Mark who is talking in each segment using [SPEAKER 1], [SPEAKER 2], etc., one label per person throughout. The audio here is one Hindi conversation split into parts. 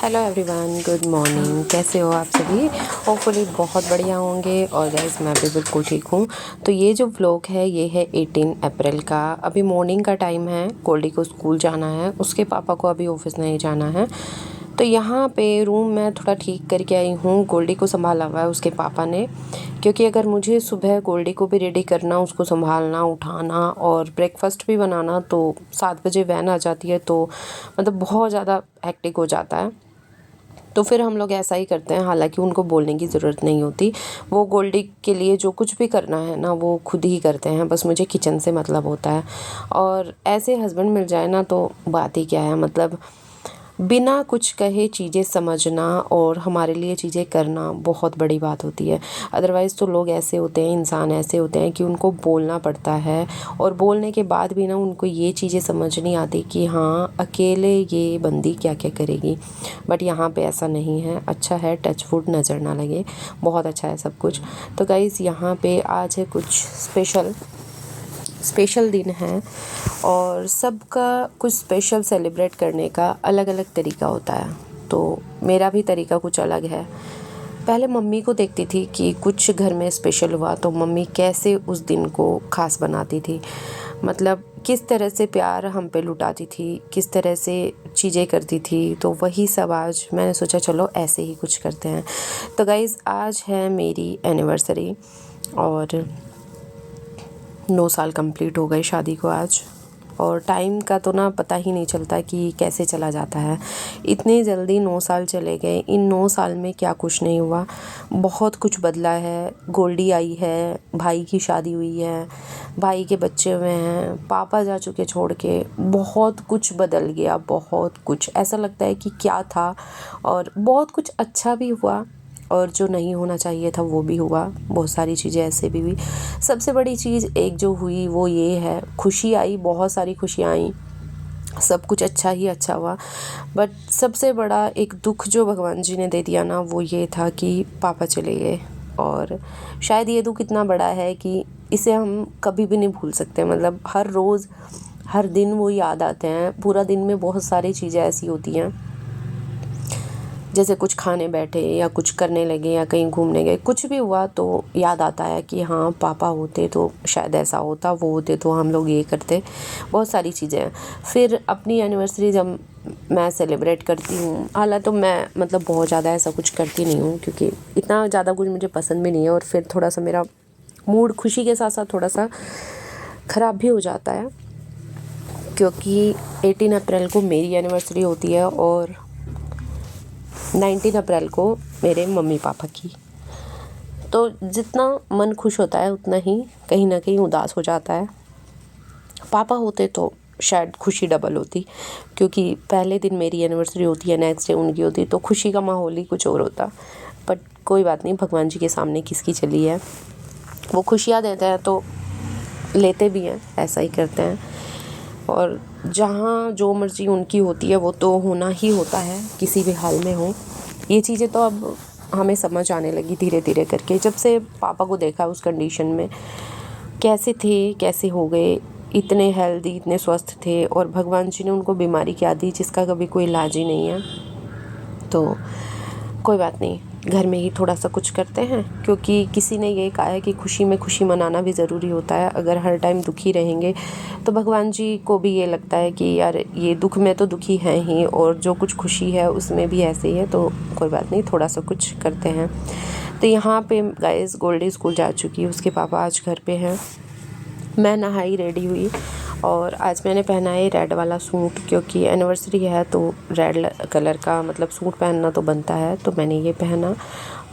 [SPEAKER 1] Hello everyone, good morning. कैसे हो आप सभी? होपफुली बहुत बढ़िया होंगे। और गाइस मैं भी बिल्कुल ठीक हूँ। तो ये जो व्लॉग है ये है 18 अप्रैल का। अभी मॉर्निंग का टाइम है। गोल्डी को स्कूल जाना है, उसके पापा को अभी ऑफिस नहीं जाना है। तो यहाँ पे रूम मैं थोड़ा ठीक करके आई हूँ। गोल्डी को संभाला हुआ है उसके पापा ने, क्योंकि अगर मुझे सुबह गोल्डी को भी रेडी करना, उसको संभालना, उठाना और ब्रेकफास्ट भी बनाना, तो 7 बजे वैन आ जाती है, तो मतलब बहुत ज़्यादा हेक्टिक हो जाता है। तो फिर हम लोग ऐसा ही करते हैं। हालांकि उनको बोलने की ज़रूरत नहीं होती, वो गोल्डी के लिए जो कुछ भी करना है ना वो खुद ही करते हैं। बस मुझे किचन से मतलब होता है। और ऐसे हस्बैंड मिल जाए ना तो बात ही क्या है। मतलब बिना कुछ कहे चीज़ें समझना और हमारे लिए चीज़ें करना बहुत बड़ी बात होती है। अदरवाइज़ तो लोग ऐसे होते हैं, इंसान ऐसे होते हैं कि उनको बोलना पड़ता है, और बोलने के बाद भी ना उनको ये चीज़ें समझ नहीं आती कि हाँ अकेले ये बंदी क्या क्या करेगी। बट यहाँ पे ऐसा नहीं है। अच्छा है, टच वुड नज़र ना लगे, बहुत अच्छा है सब कुछ। तो गाइज़ यहाँ पे आज है कुछ स्पेशल दिन है, और सबका कुछ स्पेशल सेलिब्रेट करने का अलग अलग तरीका होता है। तो मेरा भी तरीका कुछ अलग है। पहले मम्मी को देखती थी कि कुछ घर में स्पेशल हुआ तो मम्मी कैसे उस दिन को ख़ास बनाती थी। मतलब किस तरह से प्यार हम पे लुटाती थी, किस तरह से चीज़ें करती थी। तो वही सब आज मैंने सोचा चलो ऐसे ही कुछ करते हैं। तो गाइज़ आज है मेरी एनिवर्सरी, और 9 साल कंप्लीट हो गए शादी को आज। और टाइम का तो ना पता ही नहीं चलता कि कैसे चला जाता है। इतनी जल्दी 9 साल चले गए। इन 9 साल में क्या कुछ नहीं हुआ, बहुत कुछ बदला है। गोल्डी आई है, भाई की शादी हुई है, भाई के बच्चे हुए हैं, पापा जा चुके छोड़ के। बहुत कुछ बदल गया, बहुत कुछ। ऐसा लगता है कि क्या था। और बहुत कुछ अच्छा भी हुआ, और जो नहीं होना चाहिए था वो भी हुआ। बहुत सारी चीज़ें ऐसे भी हुई। सबसे बड़ी चीज़ एक जो हुई वो ये है, खुशी आई, बहुत सारी खुशियाँ आई, सब कुछ अच्छा ही अच्छा हुआ। बट सबसे बड़ा एक दुख जो भगवान जी ने दे दिया ना वो ये था कि पापा चले गए। और शायद ये दुख इतना बड़ा है कि इसे हम कभी भी नहीं भूल सकते। मतलब हर रोज़ हर दिन वो याद आते हैं। पूरा दिन में बहुत सारी चीज़ें ऐसी होती हैं, जैसे कुछ खाने बैठे या कुछ करने लगे या कहीं घूमने गए, कुछ भी हुआ तो याद आता है कि हाँ पापा होते तो शायद ऐसा होता, वो होते तो हम लोग ये करते। बहुत सारी चीज़ें हैं। फिर अपनी एनिवर्सरी जब मैं सेलिब्रेट करती हूँ, हालांकि तो मैं मतलब बहुत ज़्यादा ऐसा कुछ करती नहीं हूँ, क्योंकि इतना ज़्यादा कुछ मुझे पसंद भी नहीं है। और फिर थोड़ा सा मेरा मूड खुशी के साथ साथ थोड़ा सा ख़राब भी हो जाता है, क्योंकि 18 अप्रैल को मेरी एनिवर्सरी होती है और 19 अप्रैल को मेरे मम्मी पापा की। तो जितना मन खुश होता है उतना ही कहीं ना कहीं उदास हो जाता है। पापा होते तो शायद खुशी डबल होती, क्योंकि पहले दिन मेरी एनिवर्सरी होती है, नेक्स्ट डे उनकी होती, तो खुशी का माहौल ही कुछ और होता। बट कोई बात नहीं, भगवान जी के सामने किसकी चली है। वो खुशियाँ देते हैं तो लेते भी हैं, ऐसा ही करते हैं। और जहाँ जो मर्ज़ी उनकी होती है वो तो होना ही होता है, किसी भी हाल में हो। ये चीज़ें तो अब हमें समझ आने लगी धीरे धीरे करके, जब से पापा को देखा उस कंडीशन में, कैसे थे कैसे हो गए। इतने हेल्दी, इतने स्वस्थ थे, और भगवान जी ने उनको बीमारी क्या दी जिसका कभी कोई इलाज ही नहीं है। तो कोई बात नहीं, घर में ही थोड़ा सा कुछ करते हैं, क्योंकि किसी ने ये कहा है कि खुशी में खुशी मनाना भी ज़रूरी होता है। अगर हर टाइम दुखी रहेंगे तो भगवान जी को भी ये लगता है कि यार ये दुख में तो दुखी हैं ही, और जो कुछ खुशी है उसमें भी ऐसे ही है। तो कोई बात नहीं, थोड़ा सा कुछ करते हैं। तो यहाँ पे गाइस गोल्डी स्कूल जा चुकी है, उसके पापा आज घर पे हैं। मैं नहाई रेडी हुई और आज मैंने पहना है रेड वाला सूट, क्योंकि एनिवर्सरी है तो रेड कलर का मतलब सूट पहनना तो बनता है। तो मैंने ये पहना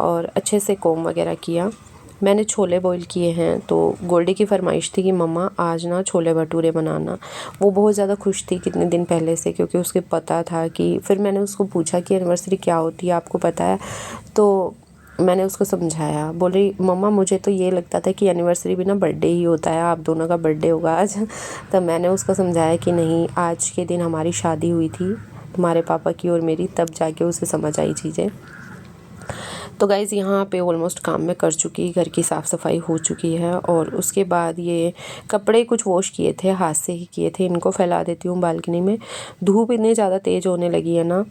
[SPEAKER 1] और अच्छे से कोम वगैरह किया। मैंने छोले बॉईल किए हैं, तो गोल्डी की फ़रमाइश थी कि मम्मा आज ना छोले भटूरे बनाना। वो बहुत ज़्यादा खुश थी कितने दिन पहले से, क्योंकि उसके पता था कि फिर मैंने उसको पूछा कि एनिवर्सरी क्या होती है आपको पता है? तो मैंने उसको समझाया। बोल रही मम्मा मुझे तो ये लगता था कि एनिवर्सरी भी ना बर्थडे ही होता है, आप दोनों का बर्थडे होगा आज। तब मैंने उसको समझाया कि नहीं, आज के दिन हमारी शादी हुई थी तुम्हारे पापा की और मेरी, तब जाके उसे समझ आई चीज़ें। तो गाइज़ यहाँ पे ऑलमोस्ट काम मैं कर चुकी, घर की साफ़ सफाई हो चुकी है। और उसके बाद ये कपड़े कुछ वॉश किए थे, हाथ से ही किए थे, इनको फैला देती हूँ बालकनी में। धूप इतनी ज़्यादा तेज़ होने लगी है ना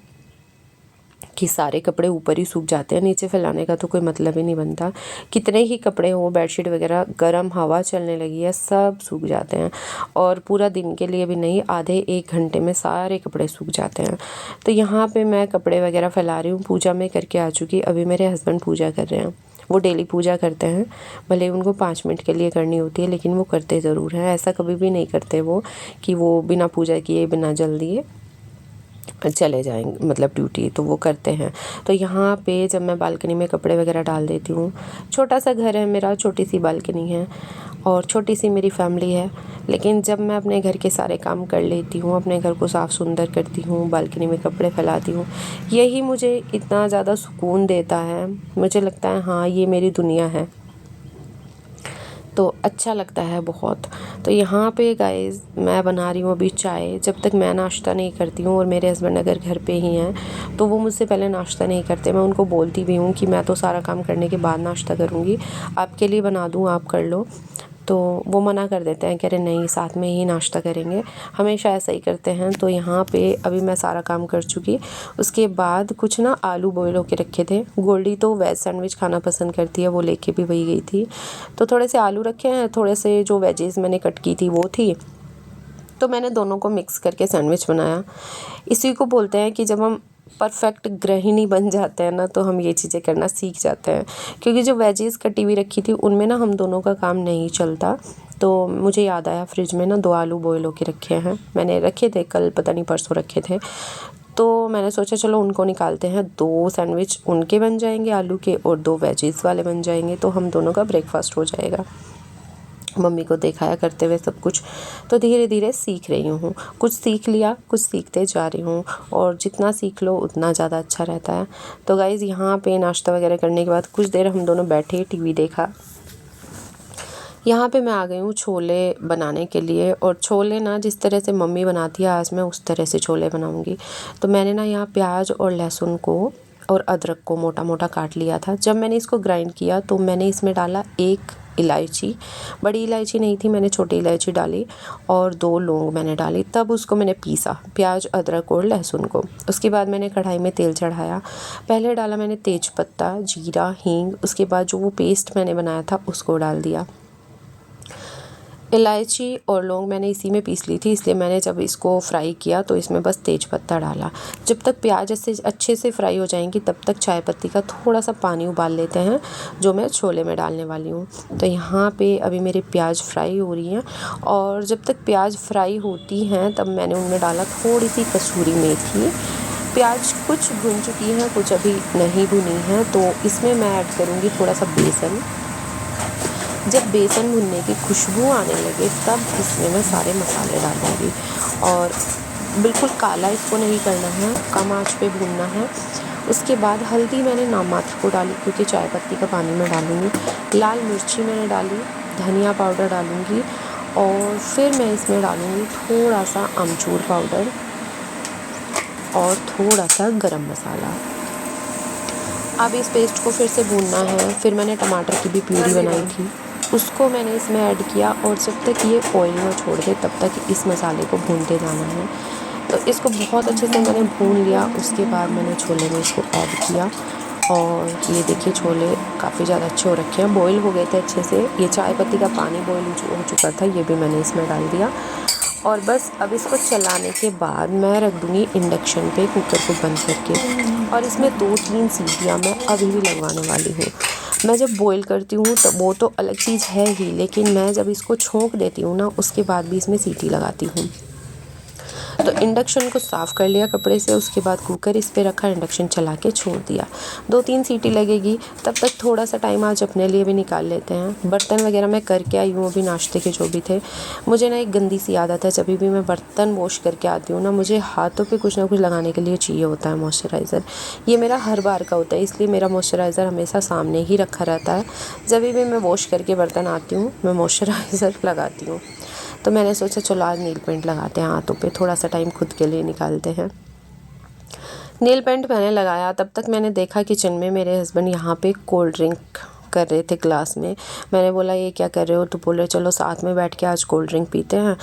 [SPEAKER 1] कि सारे कपड़े ऊपर ही सूख जाते हैं, नीचे फैलाने का तो कोई मतलब ही नहीं बनता। कितने ही कपड़े हो, बेडशीट वगैरह, गर्म हवा चलने लगी है, सब सूख जाते हैं। और पूरा दिन के लिए भी नहीं, आधे 1 घंटे में सारे कपड़े सूख जाते हैं। तो यहाँ पे मैं कपड़े वगैरह फैला रही हूँ। पूजा में करके आ चुकी। अभी मेरे हस्बैंड पूजा कर रहे हैं। वो डेली पूजा करते हैं, भले उनको 5 मिनट के लिए करनी होती है, लेकिन वो करते ज़रूर हैं। ऐसा कभी भी नहीं करते वो कि वो बिना पूजा किए बिना जल दिए चले जाएंगे मतलब ड्यूटी, तो वो करते हैं। तो यहाँ पे जब मैं बालकनी में कपड़े वगैरह डाल देती हूँ, छोटा सा घर है मेरा, छोटी सी बालकनी है और छोटी सी मेरी फैमिली है, लेकिन जब मैं अपने घर के सारे काम कर लेती हूँ, अपने घर को साफ़ सुंदर करती हूँ, बालकनी में कपड़े फैलाती हूँ, यही मुझे इतना ज़्यादा सुकून देता है। मुझे लगता है हाँ ये मेरी दुनिया है, तो अच्छा लगता है बहुत। तो यहाँ पे गाइज़ मैं बना रही हूँ अभी चाय। जब तक मैं नाश्ता नहीं करती हूँ और मेरे हस्बैंड अगर घर पे ही हैं तो वो मुझसे पहले नाश्ता नहीं करते। मैं उनको बोलती भी हूँ कि मैं तो सारा काम करने के बाद नाश्ता करूँगी, आपके लिए बना दूँ आप कर लो। तो वो मना कर देते हैं, कह रहे नहीं साथ में ही नाश्ता करेंगे, हमेशा ऐसा ही करते हैं। तो यहाँ पे अभी मैं सारा काम कर चुकी। उसके बाद कुछ ना आलू बॉयल होके रखे थे। गोल्डी तो वेज सैंडविच खाना पसंद करती है, वो लेके भी वही गई थी। तो थोड़े से आलू रखे हैं, थोड़े से जो वेजेस मैंने कट की थी वो थी, तो मैंने दोनों को मिक्स करके सैंडविच बनाया। इसी को बोलते हैं कि जब हम परफेक्ट गृहिणी बन जाते हैं ना, तो हम ये चीज़ें करना सीख जाते हैं। क्योंकि जो वेजीज कटी हुई रखी थी उनमें ना हम दोनों का काम नहीं चलता। तो मुझे याद आया फ्रिज में ना 2 आलू बॉयल होके रखे हैं, मैंने रखे थे कल, पता नहीं परसों रखे थे। तो मैंने सोचा चलो उनको निकालते हैं, 2 सैंडविच उनके बन जाएंगे आलू के और 2 वेजीज वाले बन जाएंगे, तो हम दोनों का ब्रेकफास्ट हो जाएगा। मम्मी को दिखाया करते हुए सब कुछ, तो धीरे धीरे सीख रही हूँ। कुछ सीख लिया, कुछ सीखते जा रही हूँ, और जितना सीख लो उतना ज़्यादा अच्छा रहता है। तो गाइज़ यहाँ पे नाश्ता वगैरह करने के बाद कुछ देर हम दोनों बैठे, टीवी देखा। यहाँ पे मैं आ गई हूँ छोले बनाने के लिए, और छोले ना जिस तरह से मम्मी बनाती है आज मैं उस तरह से छोले बनाऊँगी। तो मैंने ना यहाँ प्याज और लहसुन को और अदरक को मोटा मोटा काट लिया था। जब मैंने इसको ग्राइंड किया तो मैंने इसमें डाला 1 इलायची, बड़ी इलायची नहीं थी, मैंने छोटी इलायची डाली, और 2 लौंग मैंने डाली। तब उसको मैंने पीसा, प्याज अदरक और लहसुन को। उसके बाद मैंने कढ़ाई में तेल चढ़ाया। पहले डाला मैंने तेज पत्ता, जीरा, हींग। उसके बाद जो वो पेस्ट मैंने बनाया था उसको डाल दिया। इलायची और लौंग मैंने इसी में पीस ली थी, इसलिए मैंने जब इसको फ्राई किया तो इसमें बस तेज पत्ता डाला। जब तक प्याज इससे अच्छे से फ्राई हो जाएंगी तब तक चाय पत्ती का थोड़ा सा पानी उबाल लेते हैं, जो मैं छोले में डालने वाली हूँ। तो यहाँ पे अभी मेरे प्याज फ्राई हो रही हैं, और जब तक प्याज फ्राई होती हैं तब मैंने उनमें डाला थोड़ी सी कसूरी मेथी। प्याज कुछ भुन चुकी हैं, कुछ अभी नहीं भुनी हैं, तो इसमें मैं ऐड करूँगी थोड़ा सा बेसन। जब बेसन भुनने की खुशबू आने लगे तब इसमें मैं सारे मसाले डालूँगी, और बिल्कुल काला इसको नहीं करना है, कम आंच पे भूनना है। उसके बाद हल्दी मैंने नाम मात्र को डाली, क्योंकि चाय पत्ती का पानी में डालूँगी। लाल मिर्ची मैंने डाली, धनिया पाउडर डालूँगी, और फिर मैं इसमें डालूँगी थोड़ा सा अमचूर पाउडर और थोड़ा सा गरम मसाला। अब इस पेस्ट को फिर से भूनना है। फिर मैंने टमाटर की भी प्यूरी बनाई थी, उसको मैंने इसमें ऐड किया, और जब तक ये ऑयल ना छोड़ दे तब तक इस मसाले को भूनते जाना है। तो इसको बहुत अच्छे से मैंने भून लिया। उसके बाद मैंने छोले में इसको ऐड किया, और ये देखिए छोले काफ़ी ज़्यादा अच्छे हो रखे हैं, बॉईल हो गए थे अच्छे से। ये चाय पत्ती का पानी बॉईल हो चुका था, ये भी मैंने इसमें डाल दिया। और बस अब इसको चलाने के बाद मैं रख दूँगी इंडक्शन पे कुकर को बंद करके, और इसमें 2-3 सीटियाँ मैं अभी भी लगवाने वाली हूँ। मैं जब बॉईल करती हूँ तो वो तो अलग चीज़ है ही, लेकिन मैं जब इसको छोंक देती हूँ ना उसके बाद भी इसमें सीटी लगाती हूँ। तो इंडक्शन को साफ़ कर लिया कपड़े से, उसके बाद कुकर इस पे रखा, इंडक्शन चला के छोड़ दिया। 2-3 सीटी लगेगी, तब तक थोड़ा सा टाइम आज अपने लिए भी निकाल लेते हैं। बर्तन वगैरह मैं करके आई हूँ अभी, नाश्ते के जो भी थे। मुझे ना एक गंदी सी आदत है, जब भी मैं बर्तन वॉश करके आती हूँ ना, मुझे हाथों पे कुछ ना कुछ लगाने के लिए चाहिए होता है मॉइस्चराइज़र। ये मेरा हर बार का होता है, इसलिए मेरा मॉइस्चराइज़र हमेशा सामने ही रखा रहता है। जब भी मैं वॉश करके बर्तन आती हूँ मैं मॉइस्चराइज़र लगाती हूँ। तो मैंने सोचा चलो आज नील पेंट लगाते हैं हाथों पे, थोड़ा सा टाइम खुद के लिए निकालते हैं। नील पेंट मैंने लगाया, तब तक मैंने देखा किचन में मेरे हस्बैंड यहाँ पे कोल्ड ड्रिंक कर रहे थे ग्लास में। मैंने बोला ये क्या कर रहे हो? तो बोले चलो साथ में बैठ के आज कोल्ड ड्रिंक पीते हैं,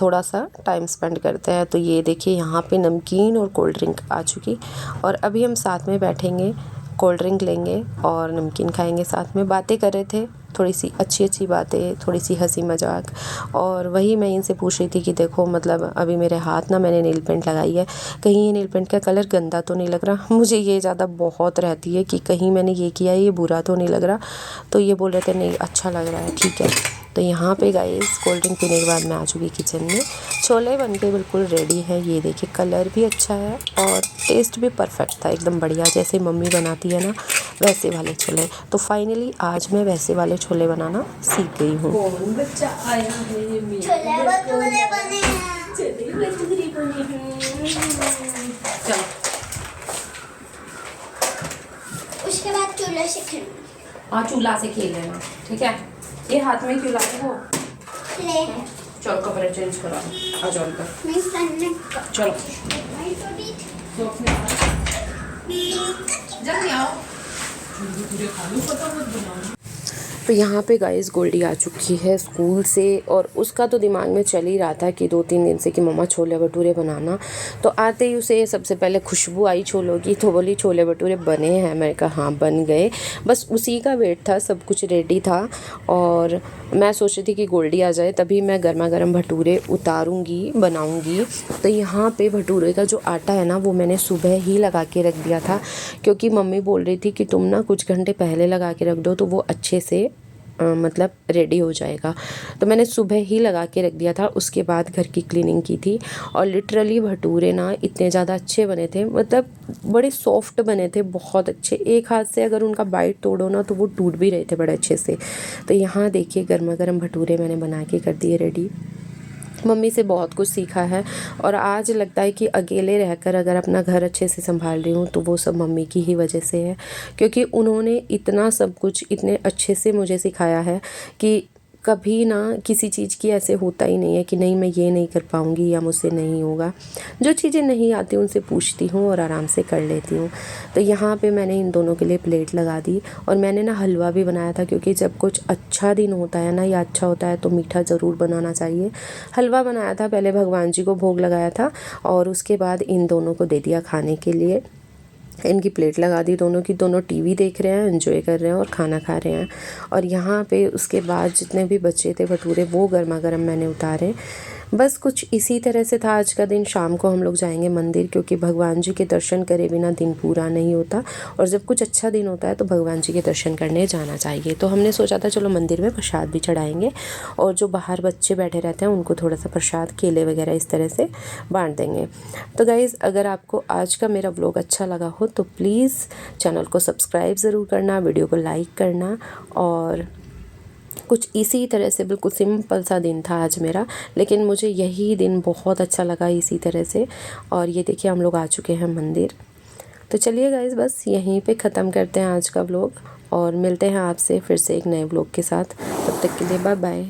[SPEAKER 1] थोड़ा सा टाइम स्पेंड करते हैं। तो ये देखिए यहाँ पे नमकीन और कोल्ड ड्रिंक आ चुकी, और अभी हम साथ में बैठेंगे, कोल्ड ड्रिंक लेंगे और नमकीन खाएंगे साथ में। बातें कर रहे थे, थोड़ी सी अच्छी बातें, थोड़ी सी हंसी मजाक। और वही मैं इनसे पूछ रही थी कि देखो मतलब अभी मेरे हाथ ना, मैंने नील पेंट लगाई है, कहीं ये नील पेंट का कलर गंदा तो नहीं लग रहा। मुझे ये ज़्यादा बहुत रहती है कि कहीं मैंने ये किया ये बुरा तो नहीं लग रहा। तो ये बोल रहे थे नहीं अच्छा लग रहा है, ठीक है। तो यहाँ पे गाइस कोल्ड ड्रिंक पीने के बाद मैं आ चुकी किचन में। छोले बन के बिल्कुल रेडी हैं, ये देखिए कलर भी अच्छा है और टेस्ट भी परफेक्ट था, एकदम बढ़िया, जैसे मम्मी बनाती है ना वैसे वाले छोले। तो फाइनली आज मैं वैसे वाले छोले बनाना सीख गई हूँ।
[SPEAKER 2] कौन बच्चा आया है? छोले भटूरे बने हैं। छोले भटूरे बने हैं। चलो उसके बाद चूल्हे से खेलना।
[SPEAKER 1] हाँ चूल्हा से खेल लेना, ठीक है। ये हाथ में क्यों लाए हो?
[SPEAKER 2] ले है।
[SPEAKER 1] चलो कपड़े चेंज करो, आ जाओ इधर।
[SPEAKER 2] मैं करने का।
[SPEAKER 1] चलो
[SPEAKER 2] जल्दी आओ।
[SPEAKER 1] तो यहाँ पे गाइस गोल्डी आ चुकी है स्कूल से, और उसका तो दिमाग में चल ही रहा था कि 2-3 दिन से कि मम्मा छोले भटूरे बनाना। तो आते ही उसे सबसे पहले खुशबू आई छोलों की, तो बोली छोले भटूरे बने हैं। मैंने कहा हाँ बन गए, बस उसी का वेट था, सब कुछ रेडी था। और मैं सोच रही थी कि गोल्डी आ जाए तभी मैं गर्मा गर्म भटूरे उतारूँगी, बनाऊँगी। तो यहाँ पे भटूरे का जो आटा है ना वो मैंने सुबह ही लगा के रख दिया था, क्योंकि मम्मी बोल रही थी कि तुम ना कुछ घंटे पहले लगा के रख दो तो वो अच्छे से मतलब रेडी हो जाएगा। तो मैंने सुबह ही लगा के रख दिया था, उसके बाद घर की क्लीनिंग की थी। और लिटरली भटूरे ना इतने ज़्यादा अच्छे बने थे, मतलब बड़े सॉफ्ट बने थे, बहुत अच्छे। एक हाथ से अगर उनका बाइट तोड़ो ना तो वो टूट भी रहे थे बड़े अच्छे से। तो यहाँ देखिए गर्मा गर्म भटूरे मैंने बना के कर दिए रेडी। मम्मी से बहुत कुछ सीखा है, और आज लगता है कि अकेले रहकर अगर अपना घर अच्छे से संभाल रही हूँ तो वो सब मम्मी की ही वजह से है, क्योंकि उन्होंने इतना सब कुछ इतने अच्छे से मुझे सिखाया है कि कभी ना किसी चीज़ की ऐसे होता ही नहीं है कि नहीं मैं ये नहीं कर पाऊँगी या मुझसे नहीं होगा। जो चीज़ें नहीं आती उनसे पूछती हूँ और आराम से कर लेती हूँ। तो यहाँ पे मैंने इन दोनों के लिए प्लेट लगा दी, और मैंने ना हलवा भी बनाया था, क्योंकि जब कुछ अच्छा दिन होता है ना या अच्छा होता है तो मीठा ज़रूर बनाना चाहिए। हलवा बनाया था, पहले भगवान जी को भोग लगाया था और उसके बाद इन दोनों को दे दिया खाने के लिए। इनकी प्लेट लगा दी दोनों की, दोनों टीवी देख रहे हैं, एंजॉय कर रहे हैं और खाना खा रहे हैं। और यहाँ पे उसके बाद जितने भी बचे थे भटूरे वो गर्मा गर्म मैंने उतारे। बस कुछ इसी तरह से था आज का दिन। शाम को हम लोग जाएंगे मंदिर, क्योंकि भगवान जी के दर्शन करे बिना दिन पूरा नहीं होता, और जब कुछ अच्छा दिन होता है तो भगवान जी के दर्शन करने जाना चाहिए। तो हमने सोचा था चलो मंदिर में प्रसाद भी चढ़ाएंगे, और जो बाहर बच्चे बैठे रहते हैं उनको थोड़ा सा प्रसाद, केले वगैरह इस तरह से बांट देंगे। तो गाइज़ अगर आपको आज का मेरा व्लॉग अच्छा लगा हो तो प्लीज़ चैनल को सब्सक्राइब ज़रूर करना, वीडियो को लाइक करना। और कुछ इसी तरह से बिल्कुल सिंपल सा दिन था आज मेरा, लेकिन मुझे यही दिन बहुत अच्छा लगा इसी तरह से। और ये देखिए हम लोग आ चुके हैं मंदिर। तो चलिए गाइज़ बस यहीं पे ख़त्म करते हैं आज का व्लॉग, और मिलते हैं आपसे फिर से एक नए व्लॉग के साथ। तब तक के लिए बाय बाय।